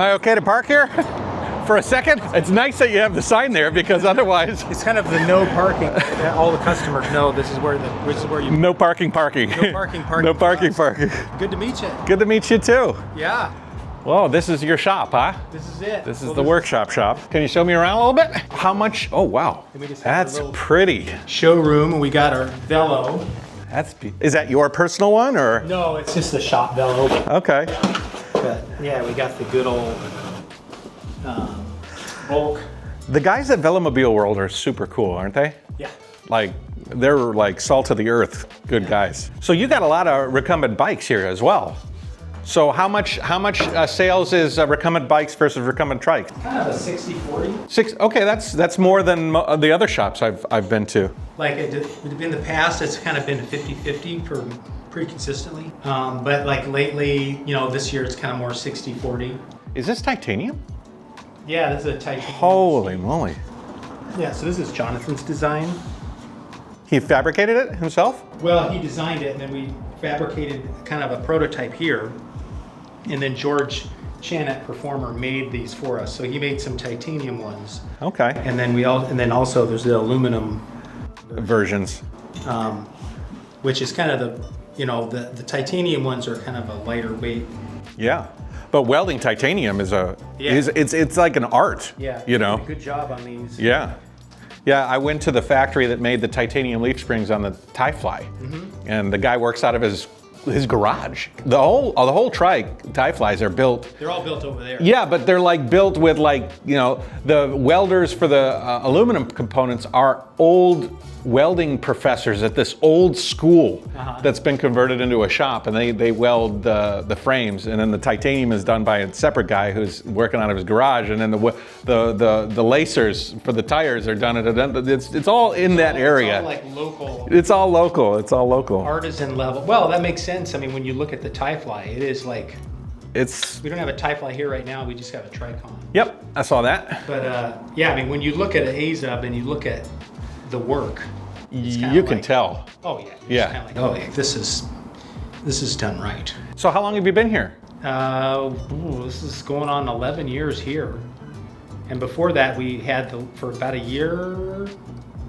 Am I okay to park here? For a second? It's nice that you have the sign there because otherwise... It's kind of the no parking. All the customers know this is where you... No parking. No parking. No parking. Good to meet you. Good to meet you too. Yeah. Whoa, this is your shop, huh? This is it. This is the workshop shop. Can you show me around a little bit? How much? Oh, wow. That's pretty. Showroom. We got our velo. Is that your personal one or? No, it's just the shop velo. Okay. But yeah, we got the good old bulk. The guys at Velomobile World are super cool, aren't they? Yeah. Like, they're like salt of the earth, good guys. So you got a lot of recumbent bikes here as well. So how much sales is recumbent bikes versus recumbent trikes? Kind of a 60-40. Okay, that's more than the other shops I've been to. Like in the past, it's kind of been 50-50 for pretty consistently. But like lately, you know, this year it's kind of more 60-40. Is this titanium? Yeah, this is a titanium. Holy moly. Yeah, so this is Jonathan's design. He fabricated it himself? Well, he designed it and then we fabricated kind of a prototype here. And then George Chanat, performer, made these for us. So he made some titanium ones. Okay. And then also there's the aluminum versions. Which is kind of the titanium ones are kind of a lighter weight. Yeah. But welding titanium is it's like an art. Yeah. You know. Good job on these. Yeah. Yeah, I went to the factory that made the titanium leaf springs on the Ti-FLY, and the guy works out of his garage. The whole trike Ti-FLYs are built. They're all built over there. Yeah, but they're like built with the welders for the aluminum components are old welding professors at this old school that's been converted into a shop, and they weld the frames, and then the titanium is done by a separate guy who's working out of his garage, and then the lacers for the tires are done at it's all in that area. It's all like local. It's all local. It's all local. Artisan level. Well, that makes sense. I mean, when you look at the Ti-FLY, it is like. We don't have a Ti-FLY here right now. We just have a Tricon. Yep, I saw that. But yeah, I mean, when you look at an AZUB and you look at the work, you can tell. Oh yeah. Yeah. Kind of like, oh yeah, this is done right. So how long have you been here? This is going on 11 years here, and before that we had for about a year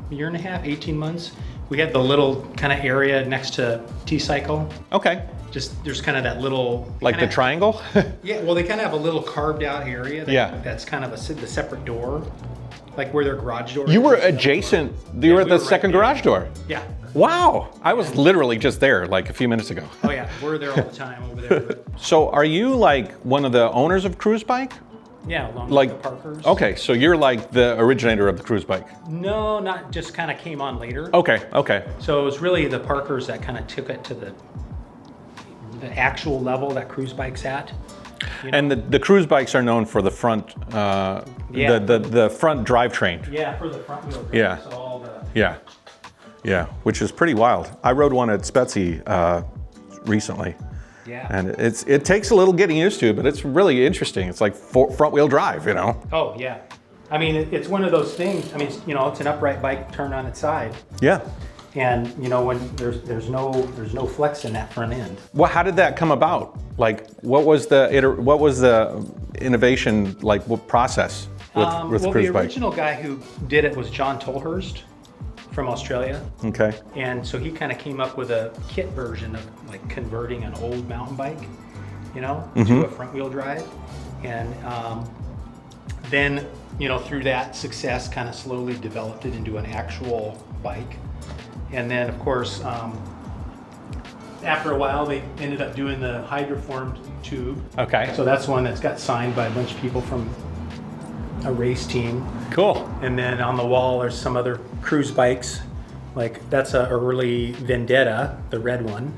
and a half, 18 months. We had the little kind of area next to T-Cycle. Okay. Just there's kind of that little like the triangle. Yeah. Well, they kind of have a little carved out area. That's kind of the separate door. Like where their garage door is. You were adjacent, you were at the second garage door? Yeah. Wow, I was literally just there like a few minutes ago. Oh yeah, we're there all the time over there. So are you like one of the owners of Cruzbike? Yeah, along with the Parkers. Okay, so you're like the originator of the Cruzbike? No, not just kind of came on later. Okay. So it was really the Parkers that kind of took it to the actual level that Cruzbike's at. You know? And the Cruzbikes are known for the front, the front drivetrain. Yeah, for the front wheel drive. Yeah. So all the... Yeah, which is pretty wild. I rode one at Spetsy recently. Yeah. And it takes a little getting used to, but it's really interesting. It's like front wheel drive, you know? Oh yeah. I mean, it's one of those things. I mean, you know, it's an upright bike turned on its side. Yeah. And you know, when there's no flex in that front end. Well, how did that come about? Like, what was the innovation, like, what process with Cruzbike? The original guy who did it was John Tolhurst from Australia. Okay. And so he kind of came up with a kit version of like converting an old mountain bike, you know, to a front wheel drive. And then, you know, through that success, kind of slowly developed it into an actual bike. And then, of course, after a while, they ended up doing the hydroformed tube. Okay. So that's one that's got signed by a bunch of people from a race team. Cool. And then on the wall, there's some other cruise bikes. Like that's a early Vendetta, the red one.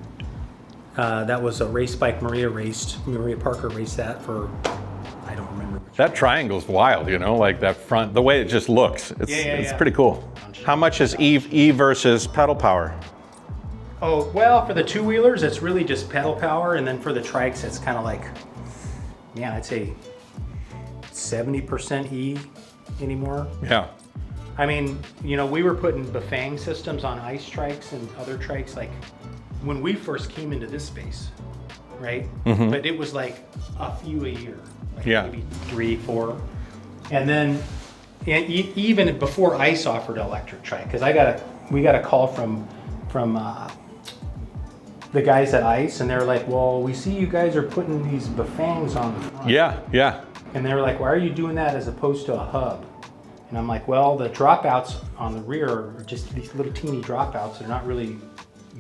That was a race bike Maria Parker raced that for, I don't remember. That triangle's wild, you know, like that front, the way it just looks. It's pretty cool. How much is E versus pedal power? Oh, well, for the two-wheelers, it's really just pedal power. And then for the trikes, it's kind of like, yeah, I'd say 70% E anymore. Yeah. I mean, you know, we were putting Bafang systems on ice trikes and other trikes like when we first came into this space, right? But it was like a few a year, like maybe 3, 4. And then even before ICE offered electric trike, because we got a call from the guys at ICE, and they're like, well, we see you guys are putting these Bafangs on the front. Yeah. And they were like, why are you doing that as opposed to a hub? And I'm like, well, the dropouts on the rear are just these little teeny dropouts. They're not really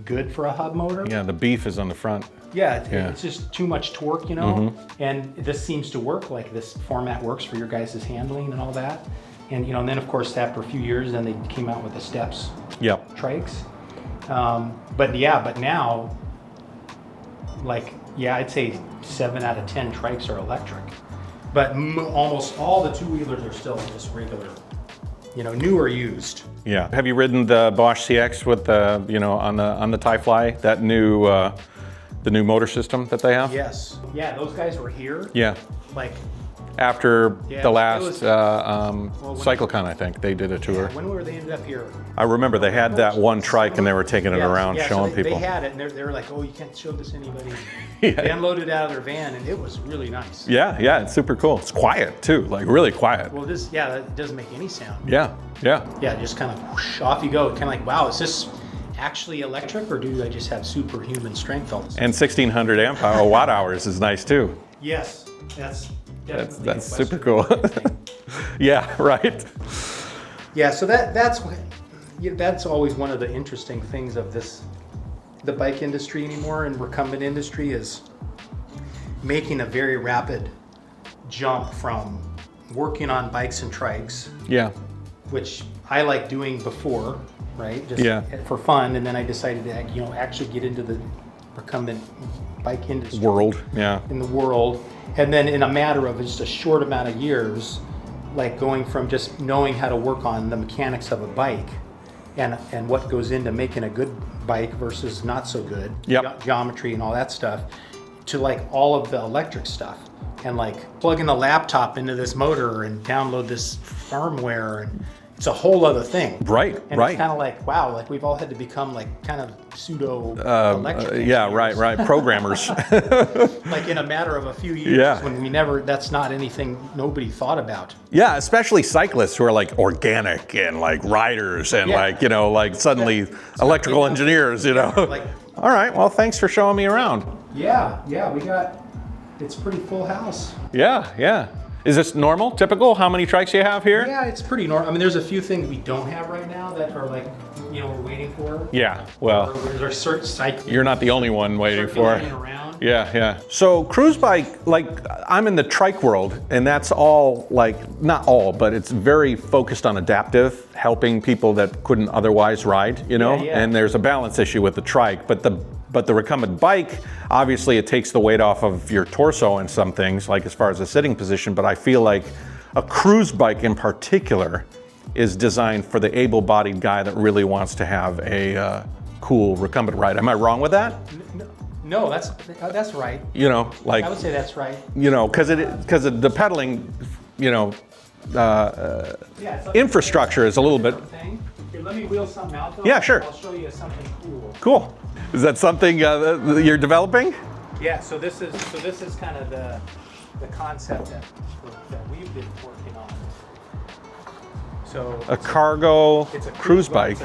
good for a hub motor. Yeah, the beef is on the front. Yeah, it's just too much torque, you know? And this seems to work, like this format works for your guys' handling and all that. And, you know, and then of course, after a few years, then they came out with the steps trikes. But now, like, I'd say 7 out of 10 trikes are electric. But almost all the two-wheelers are still just regular, you know, new or used. Yeah. Have you ridden the Bosch CX with the, you know, on the Ti-FLY, that new, the new motor system that they have? Yes. Yeah, those guys were here. Yeah. Like, after the last CycleCon, I think, they did a tour. When were they ended up here? I remember they had that one trike and they were taking it around showing people. They had it and they were like, oh, you can't show this to anybody. They unloaded it out of their van and it was really nice. Yeah, it's super cool. It's quiet too, like really quiet. Well, that doesn't make any sound. Yeah. Yeah, just kind of whoosh, off you go. Kind of like, wow, is this actually electric or do I just have superhuman strength all of a sudden? And 1600 amp hour, watt hours is nice too. Yes, that's super cool. Yeah, right. Yeah, so that's always one of the interesting things of the bike industry anymore and recumbent industry is making a very rapid jump from working on bikes and trikes. Yeah. Which I like doing before, right? Just for fun, and then I decided to actually get into the recumbent bike industry in the world, and then in a matter of just a short amount of years, like going from just knowing how to work on the mechanics of a bike and what goes into making a good bike versus not so good, geometry and all that stuff, to like all of the electric stuff and like plugging a laptop into this motor and download this firmware, and it's a whole other thing. Right. It's kind of like, wow, like we've all had to become like kind of pseudo electric. Right. Programmers. Like in a matter of a few years when that's not anything nobody thought about. Yeah, especially cyclists who are like organic and like riders and like suddenly electrical engineers, Like, all right, well, thanks for showing me around. It's pretty full house. Yeah. Is this normal, typical? How many trikes you have here? Yeah, it's pretty normal. I mean, there's a few things we don't have right now that are like, we're waiting for. Yeah, well, there's certain cycles. You're not the only one waiting for. Around. Yeah. So Cruzbike, like, I'm in the trike world, and that's all like, not all, but it's very focused on adaptive, helping people that couldn't otherwise ride, And there's a balance issue with the trike, but the recumbent bike, obviously it takes the weight off of your torso and some things, like as far as the sitting position, but I feel like a Cruzbike in particular is designed for the able-bodied guy that really wants to have a cool recumbent ride. Am I wrong with that? No, that's right. Like I would say that's right. Because the pedaling, infrastructure is a little bit. Here, let me wheel something out though. Yeah, sure. I'll show you something cool. Cool. Is that something that you're developing? Yeah. So this is kind of the concept that we've been working on. So a cargo Cruzbike.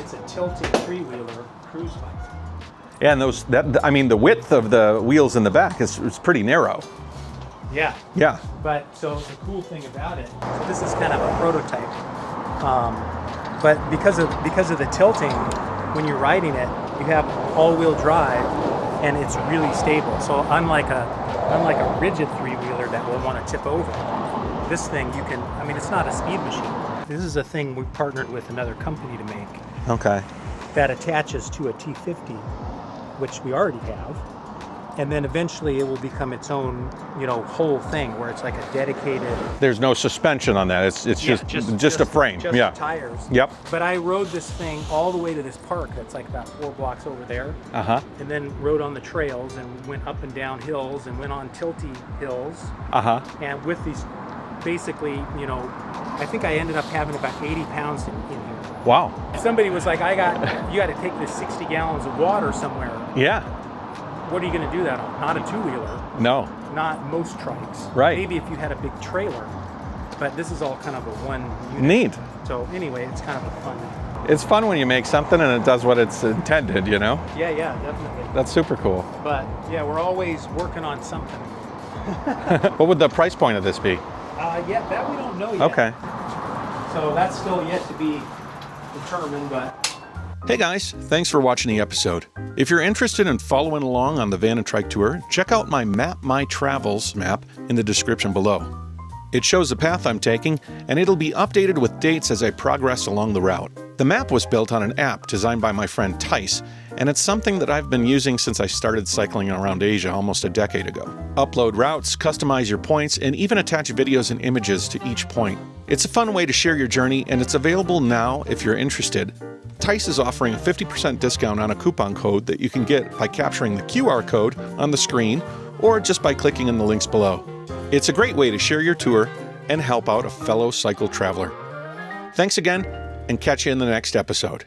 It's a tilted three-wheeler Cruzbike. Yeah, and the width of the wheels in the back is pretty narrow. Yeah. But so the cool thing about it, so this is kind of a prototype. But because of the tilting, when you're riding it, you have all-wheel drive, and it's really stable. So unlike a rigid three-wheeler that will want to tip over, this thing it's not a speed machine. This is a thing we partnered with another company to make. Okay. That attaches to a T50, which we already have. And then eventually it will become its own, whole thing where it's like a dedicated. There's no suspension on that. It's just a frame. Just the tires. Yep. But I rode this thing all the way to this park that's like about 4 blocks over there. And then rode on the trails and went up and down hills and went on tilty hills. And with these, basically, I think I ended up having about 80 pounds in here. Wow. Somebody was like, you got to take this 60 gallons of water somewhere. Yeah. what are you going to do that on? Not a two-wheeler. No. Not most trikes. Right. Maybe if you had a big trailer, but this is all kind of a one unit. Neat. So anyway, it's kind of a fun. It's fun when you make something and it does what it's intended, you know? Yeah, definitely. That's super cool. But yeah, we're always working on something. What would the price point of this be? Yeah, that we don't know yet. Okay. So that's still yet to be determined, but. Hey guys, thanks for watching the episode. If you're interested in following along on the Van and Trike Tour, check out my Map My Travels map in the description below. It shows the path I'm taking, and it'll be updated with dates as I progress along the route. The map was built on an app designed by my friend Tice, and it's something that I've been using since I started cycling around Asia almost a decade ago. Upload routes, customize your points, and even attach videos and images to each point. It's a fun way to share your journey, and it's available now if you're interested. Tice is offering a 50% discount on a coupon code that you can get by capturing the QR code on the screen or just by clicking in the links below. It's a great way to share your tour and help out a fellow cycle traveler. Thanks again, and catch you in the next episode.